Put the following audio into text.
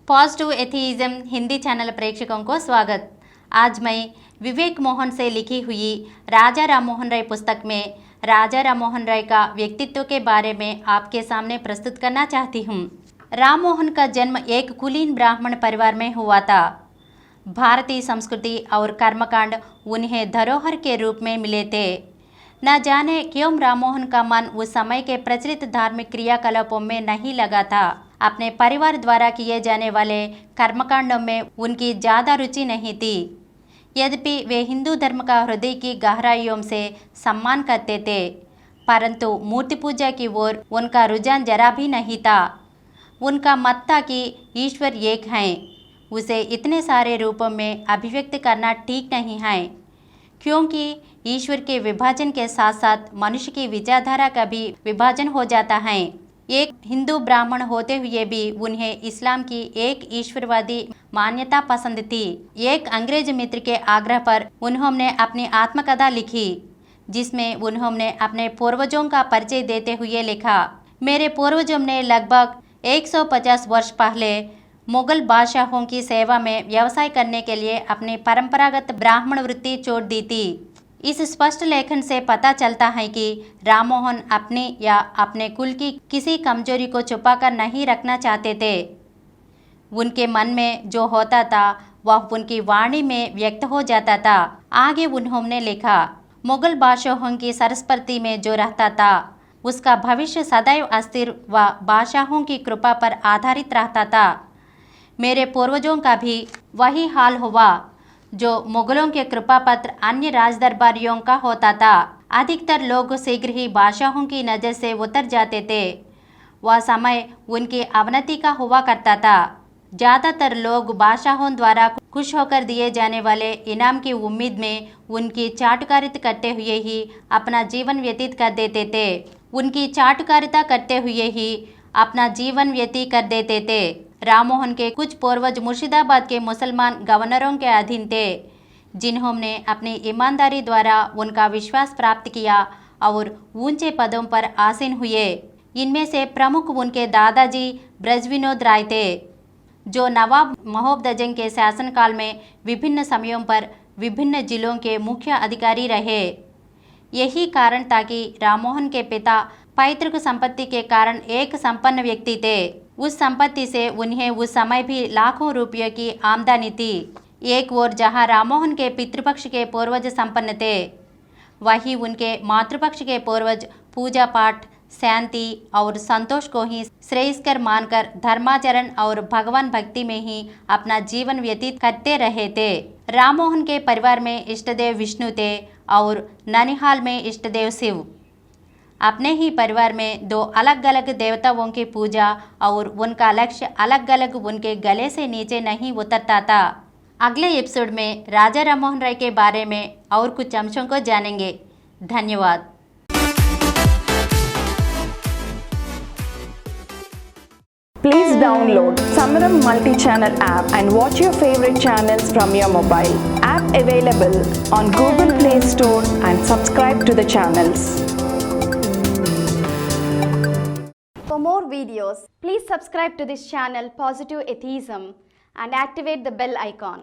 Positive एथीइज्म Hindi channel प्रेक्षकों को स्वागत। आज मैं विवेक मोहन से लिखी हुई राजा राममोहन राय पुस्तक में राजा राममोहन राय का व्यक्तित्व के बारे में आपके सामने प्रस्तुत करना चाहती हूँ। राममोहन का जन्म एक कुलीन ब्राह्मण परिवार में हुआ था। भारतीय संस्कृति और कर्मकांड उन्हें धरोहर के रूप में मिले थे। न जाने क्यों राममोहन का मन उस समय के प्रचलित धार्मिक क्रियाकलापों में नहीं लगा था। अपने परिवार द्वारा किए जाने वाले कर्मकांडों में उनकी ज़्यादा रुचि नहीं थी। यद्यपि वे हिंदू धर्म का हृदय की गहराइयों से सम्मान करते थे, परंतु मूर्ति पूजा की ओर उनका रुझान जरा भी नहीं था। उनका मत था कि ईश्वर एक हैं, उसे इतने सारे रूपों में अभिव्यक्त करना ठीक नहीं है, क्योंकि ईश्वर के विभाजन के साथ साथ मनुष्य की विचारधारा का भी विभाजन हो जाता है। एक हिंदू ब्राह्मण होते हुए भी उन्हें इस्लाम की एक ईश्वरवादी मान्यता पसंद थी। एक अंग्रेज मित्र के आग्रह पर उन्होंने अपनी आत्मकथा लिखी, जिसमें उन्होंने अपने पूर्वजों का परिचय देते हुए लिखा, मेरे पूर्वजों ने लगभग 150 वर्ष पहले मुगल बादशाहों की सेवा में व्यवसाय करने के लिए अपनी परंपरागत ब्राह्मण वृत्ति छोड़ दी थी। इस स्पष्ट लेखन से पता चलता है कि राममोहन अपनी या अपने कुल की किसी कमजोरी को छुपाकर नहीं रखना चाहते थे। उनके मन में जो होता था वह उनकी वाणी में व्यक्त हो जाता था। आगे उन्होंने लिखा, मुगल बादशाहों की सरस्वती में जो रहता था उसका भविष्य सदैव अस्थिर व बादशाहों की कृपा पर आधारित रहता था। मेरे पूर्वजों का भी वही हाल हुआ जो मुगलों के कृपा पत्र अन्य राजदरबारियों का होता था। अधिकतर लोग शीघ्र ही बादशाहों की नज़र से उतर जाते थे। वह समय उनकी अवनति का हुआ करता था। ज़्यादातर लोग बादशाहों द्वारा खुश होकर दिए जाने वाले इनाम की उम्मीद में उनकी चाटकारिता करते हुए ही अपना जीवन व्यतीत कर देते थे। उनकी चाटकारिता करते हुए ही अपना जीवन व्यतीत कर देते थे। राममोहन के कुछ पूर्वज मुर्शिदाबाद के मुसलमान गवर्नरों के अधीन थे, जिन्होंने अपनी ईमानदारी द्वारा उनका विश्वास प्राप्त किया और ऊंचे पदों पर आसीन हुए। इनमें से प्रमुख उनके दादाजी ब्रजविनोद राय थे, जो नवाब महोबदजंग के शासनकाल में विभिन्न समयों पर विभिन्न जिलों के मुख्य अधिकारी रहे। यही कारण था कि राममोहन के पिता पैतृक संपत्ति के कारण एक संपन्न व्यक्ति थे। उस संपत्ति से उन्हें उस समय भी लाखों रुपयों की आमदनी थी। एक ओर जहां राममोहन के पितृपक्ष के पूर्वज संपन्न थे, वहीं उनके मातृपक्ष के पूर्वज पूजा पाठ, शांति और संतोष को ही श्रेयस्कर मानकर धर्माचरण और भगवान भक्ति में ही अपना जीवन व्यतीत करते रहे थे। राममोहन के परिवार में इष्टदेव विष्णु थे और ननिहाल में इष्टदेव शिव। अपने ही परिवार में दो अलग अलग देवताओं की पूजा और उनका लक्ष्य अलग अलग उनके गले से नीचे नहीं उतरता था। अगले एपिसोड में राजा राममोहन राय के बारे में और कुछ अंशों को जानेंगे। धन्यवाद। Please download Samaram multi-channel app and watch your favorite channels from your mobile. App available on Google Play Store and subscribe to the channels. For more videos, please subscribe to this channel Positive Atheism and activate the bell icon.